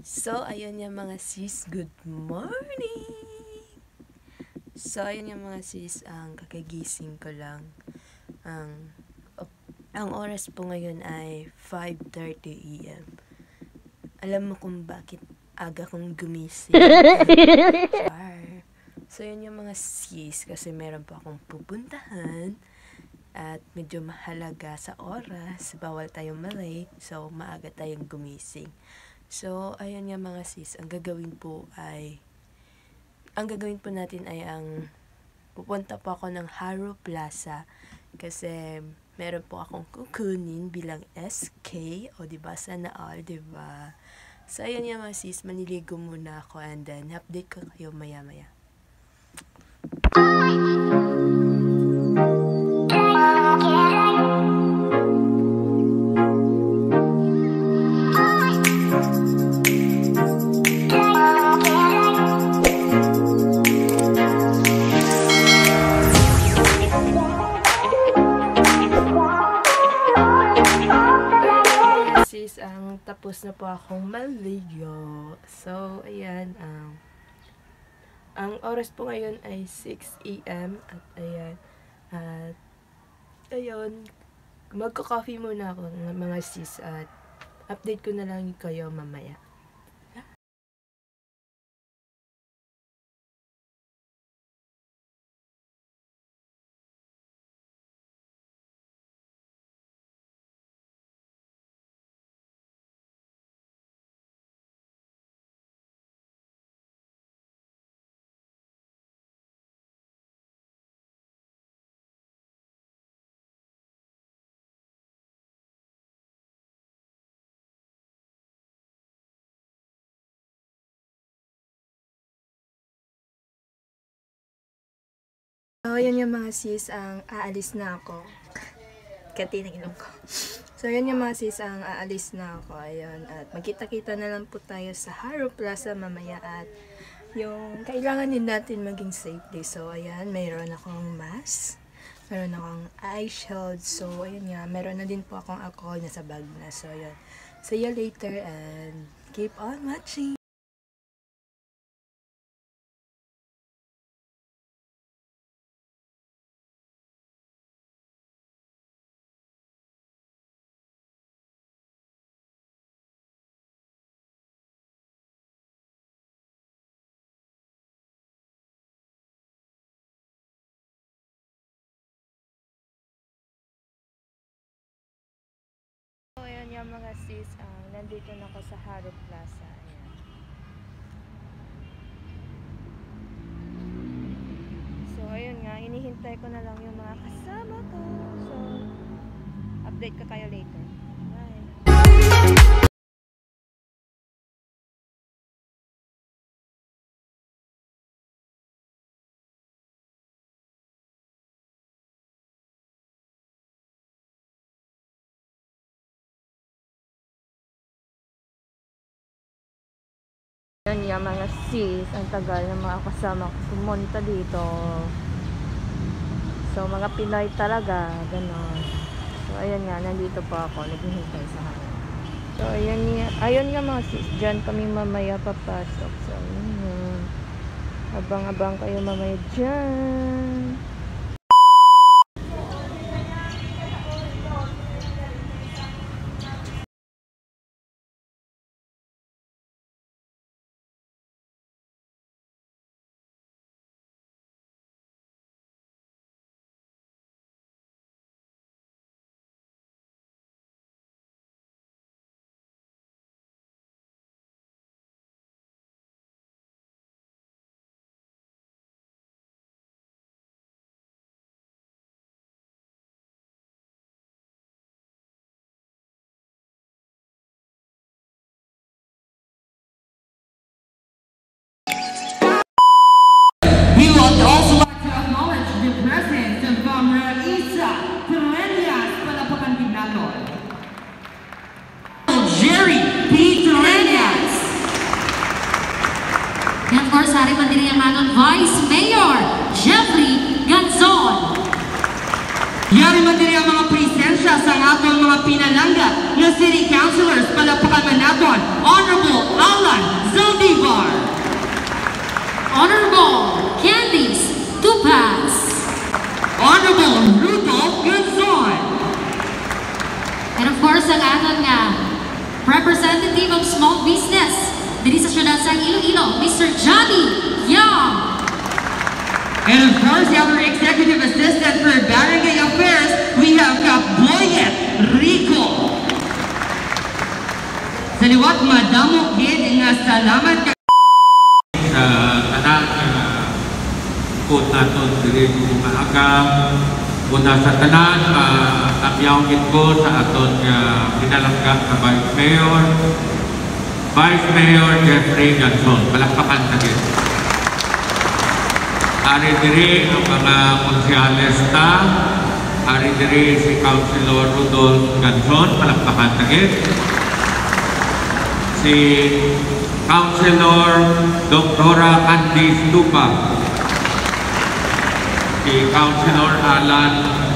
So, ayun yung mga sis, good morning! So, ayun yung mga sis, ang kakagising ko lang. Ang oras po ngayon ay 5:30 AM. Alam mo kung bakit aga kong gumising? Char. So, yun yung mga sis, kasi meron po akong pupuntahan at medyo mahalaga sa oras, bawal tayong malate, so maaga tayong gumising. So, ayun nga mga sis, ang gagawin po natin ay pupunta po ako ng Haro Plaza kasi meron po akong kukunin bilang SK, o diba, sana all, diba? So, ayun nga mga sis, maniligo muna ako and then update ko kayo maya-maya. Tapos na po akong maligo. So, ayan. Ang oras po ngayon ay 6 AM. At ayan. At ayun. Magko-coffee muna ako mga sis. At update ko na lang kayo mamaya. So, yun yung mga sis, aalis na ako. Kati ng ilong ko. So, yun yung mga sis, aalis na ako. Ayun. At magkita-kita na lang po tayo sa Haro Plaza mamaya. At yung kailangan din natin maging safety. So, ayan. Mayroon akong mask. Mayroon akong eye shield. So, ayun nga. Mayroon na din po akong alcohol na sa bag na. So, ayun. See you later and keep on watching. So, ayan yung mga sis, nandito na ako sa Haro Plaza. Ayan. So, ayun nga, hinihintay ko na lang yung mga kasama ko. So, update ka kayo later. Bye! Yan yung mga sis, ang tagal ng mga kasama ko pumunta dito. So, mga Pinoy talaga, gano'n. So, ayan nga, nandito po ako, naghihintay sa akin. So, ayun nga mga sis, dyan kami mamaya papasok. So, ayun. Abang-abang kayo mamaya dyan. Sari Mandiriamanon Vice Mayor Jeffrey Ganzon. Yari mandiri ang mga presensya sa atong mga pinalangga na City Councilors, palapakan man naton Honorable Alan Iloilo, Mr. Johnny Young. And of course, our Executive Assistant for Barangay Affairs, we have Kaboyet Rico. Sa liwat, madamo gid nga salamat ka. Sa tanan put naton diri maaga una sa tanan tabyawon gid ko sa aton pinalangga ka Vice Mayor Jeffrey Ganzon. Palakpakan ta gid. Ari diri ang mga konsyales ta, ari diri si Councilor Rodolfo Ganzon. Palakpakan ta gid. Si Councilor Dr. Candice Lupa, si Councilor Alan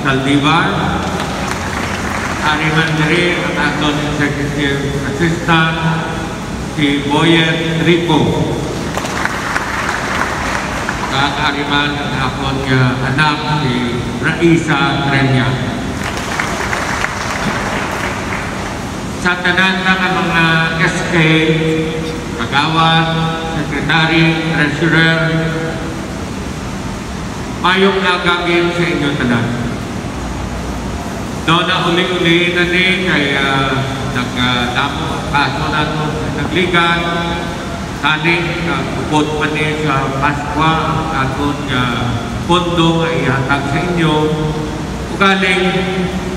Saldivar, ariman diri ang aton Executive Assistant, si Boyet Rico, at ariman ang akon anak, si Raisa Trenya. Sa tanan ng mga SK, kagawad, secretary, treasurer, mayong nagagin sa inyong tanan. Doon na uli-uli na ni kaya nagdamo kaso na ito nagligan, taning kupot pa ni sa Paskwa ang atong pondo nga ihatag sa inyo. Ugaling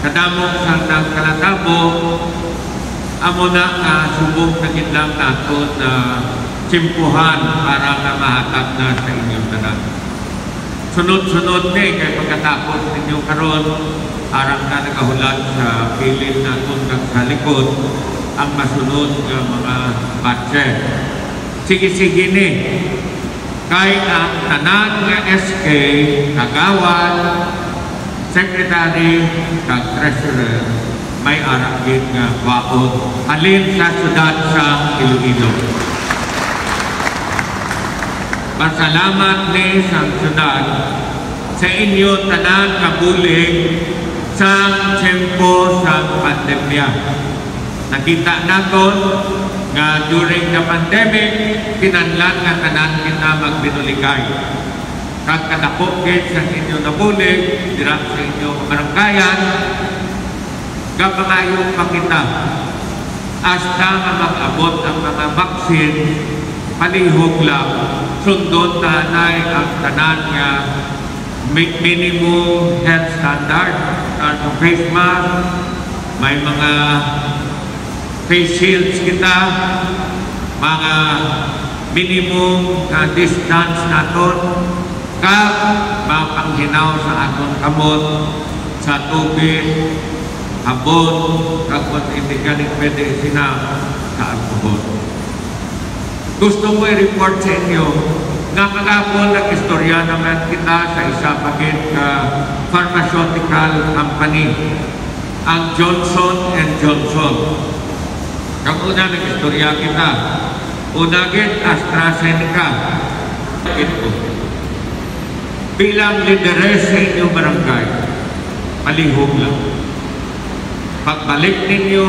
kadamo sa nagkalatabo, amo na subok na gitlang nato na tsimpuhan para na mahatag na sa inyong tanan. Sunod-sunod ni kay pagkatapos ninyo karon arang na nakahulat sa pilin nato sa likod ang masunod ng mga budget. Sige-sige ni kay ang tanan nga SK, kagawad, secretary, kag treasurer may aragin nga waot alin sa syudad sa Iloilo. Pasalamat ni sa syudad sa inyo tanan kabulig sa tiyempo sa pandemya. Nakita naton nga during the pandemic kinahanglan nga tanan kita magbinuligay. Kag kadako gid sa inyo nabulig dira sa inyo baranggayan, kapangayon pa kita hasta nga mag-abot ang mga vaksin, palihog lang sundot tanay ang tanan nga minimum health standard, face mask, may mga face shields kita, mga minimum distance naton, kag mapanghinaw sa aton kamot sa tubig, habon, kapag hindi ka rin pwede sinama sa alcohol. Gusto ko i-report sa inyo na kagapon nag-istorya naman kita sa isa pagit pharmaceutical company, ang Johnson & Johnson. Kang una nag-istorya kita, unagin AstraZeneca. Ito. Bilang lideres sa inyong barangay, palihog lang. Pagbalik ninyo,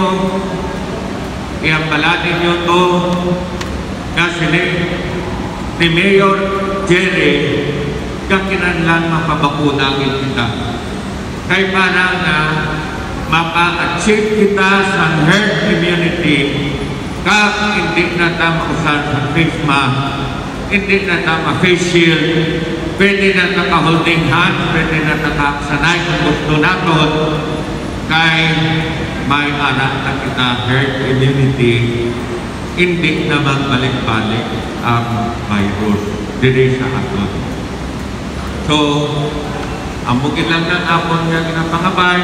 iambala ninyo ito na sila ni Mayor Jerry kakinanlan mapabakunangin kita. Kaya parang mapa-achieve kita sa herd immunity kag hindi na ta mausar sa face mask, hindi na ta ma-face shield, pwede na ta ka-holding hands, pwede na ta ka-sanay kung gusto natin. Kay may anak na kita herd immunity, hindi naman balik-balik ang virus diri sa aton. So, amugin lang ng apon nga ginapangabay,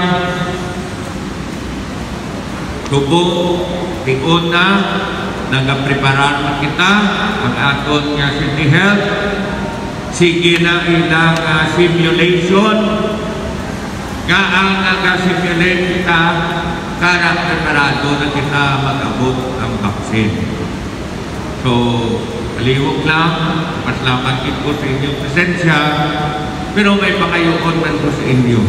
tubo, tiun na, nagapreparar na kita, ang aton nga City Health, sige na ilang simulation, nga ang nag-simulate kita karang preparado na kita mag-abot ang vaksin. So, palihog lang, pasalamat ko sa inyong presensya, pero may pakayoon man ko sa inyo.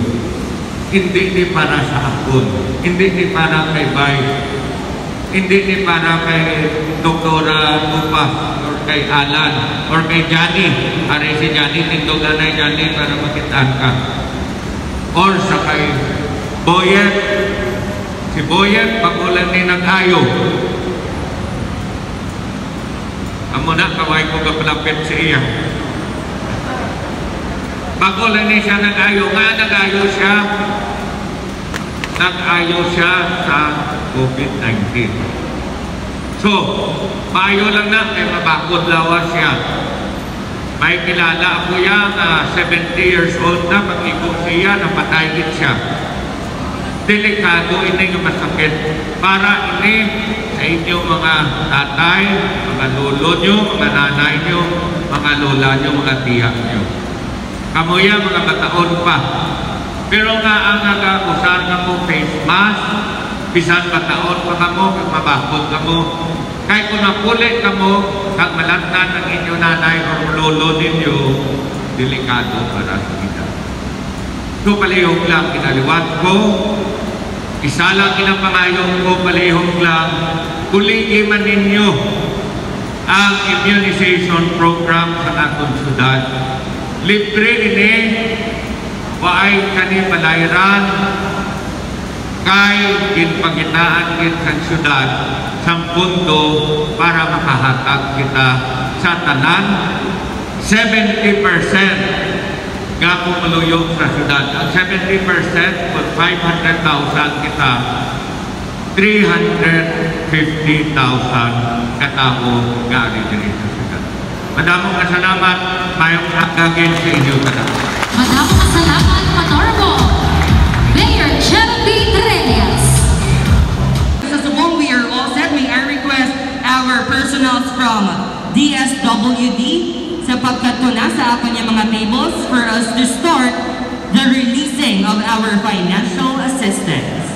Hindi ni para sa akon, hindi ni para kay Vice, hindi ni para kay Doktora Lupa, kay Alan or kay Johnny. Ari si Johnny, tindogan na Johnny para makitaan ka. Or sa kay Boyet. Si Boyet, pagulan ni nag-ayo. Amo na, kaway ko kapalapit sa iya. Pagulan ni siya nag-ayo. Nga nag-ayo siya. Nag-ayo siya sa COVID-19. So, maayo lang na, kay mabakod lawas siya. May kilala ako yan na 70 years old na, pag-ikot siya, napatayit siya. Delikado ini yung masakit. Para ini sa inyo mga tatay, mga lolo nyo, mga nanay nyo, mga lola nyo, mga tiyak nyo. Kamuya, mga bataon pa. Pero nga ang nag-usar nga mo face mask, bisan bataon pa ka mo, kag mabakod ka mo. Kahit kung napulit ka mo, kag malatnan ang inyo nanay o lolo ninyo, delikado para sa kita. So palihog lang kinaliwat ko, isa lang kinapangayong ko, palihog lang, kuligi man ninyo ang immunization program sa atong syudad. Libre ini, waay kanibalayran, kay ginpagitaan kin sa syudad sa pundo para makahatag kita sa tanan 70% nga pumaluyog sa syudad. Ang 70% kung 500,000 kita, 350,000 katao nga diri sa syudad. Madamong kasalamat, mayong hagagin sa inyo kada. Madamong kasalamat, Honorable Mayor Jelby Reyes. Sa Subong, we are all set. May I request our personals from DSWD sa pagkatuna sa ato niya mga tables for us to start the releasing of our financial assistance.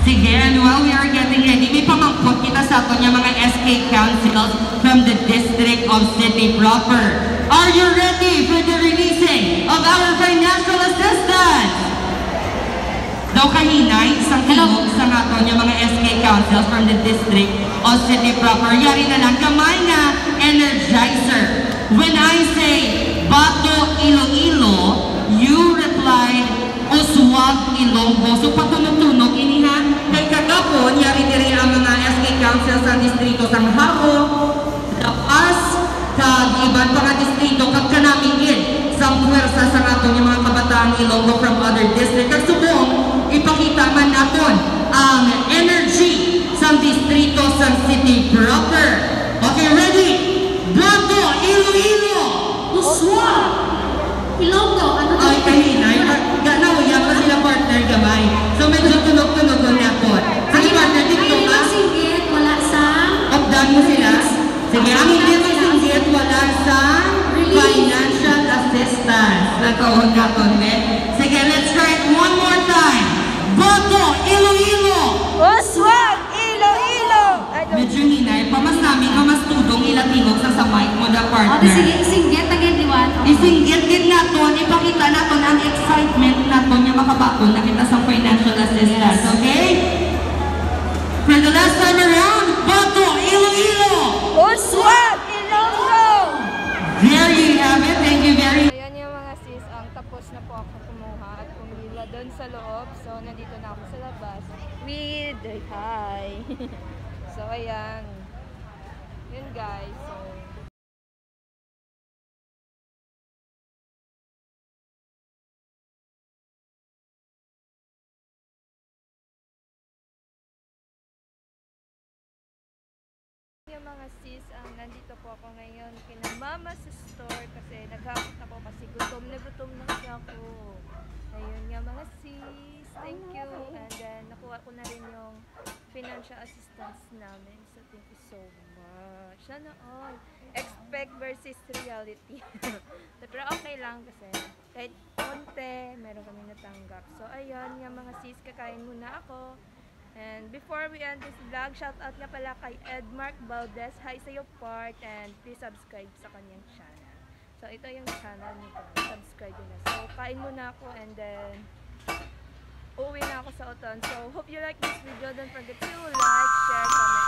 Sige, and while we are getting ready, may pamangkot kita sa ato niya mga SK councils from the District of City proper. Are you ready for the releasing of our financial assistance? Daw kahinay, isang hilog sa ato niya mga SK councils from the District of City proper. Yari na lang, kamay na energizer. When I say, Bato Iloilo, you replied, Uswag Ilonggo. So patunog-tunog iniha kay kagapon yari diri ang mga SK council sa distrito sang Haro, Dapas, kag iban pa nga distrito kag kanamingin sa puwersa sa aton yung mga kabataan Ilonggo from other district. Kag subong ipakita man naton ang energy sa distrito sa city proper. Okay, ready? Bato Iloilo, Uswag Ilonggo. Ano ay kahinay? Ganaw, yan pa sila partner gamay. So medyo tunog-tunog na po. Sige partner, dito ka? Singgit, wala sa... Updan mo sila. Sige, ang hindi mo singgit, wala sa financial assistance. Nagkahon na po, sige, let's try it one more time. Bato, Iloilo! Uswag! Iloilo! Medyo hinay, pamas namin, pamas tudong ilatinog sa mic mo na O, partner. sige, singgit, again, Liwan. Isinggit din natin, ipakita natin ang excitement natin yung makabakon na kita sa financial assistance, okay? For the last time around, Bato, Iloilo! Uswag! Ilonggo! There you have it, thank you very much. Ayan yung mga sis, tapos na po ako kumuha at pumila doon sa loob. So, nandito na ako sa labas with hi. So, ayan. Yun guys. So, yung mga sis, nandito po ako ngayon kina mama sa store kasi naghapot ako kasi gutom na siya ako. Ayun nga mga sis, thank you. And then nakuha ko na rin yung financial assistance namin. So thank you so much. Sana all. Expect versus reality. Pero okay lang kasi kahit konti, meron kami natanggap. So ayun nga mga sis, kakain muna ako. And before we end this vlog, shout out nga pala kay Edmark Valdez. Hi sa iyo part and please subscribe sa kanyang channel. So ito yung channel nito. Subscribe na. So kain muna ako and then uuwi na ako sa Oton. So, hope you like this video. Don't forget to like, share, comment,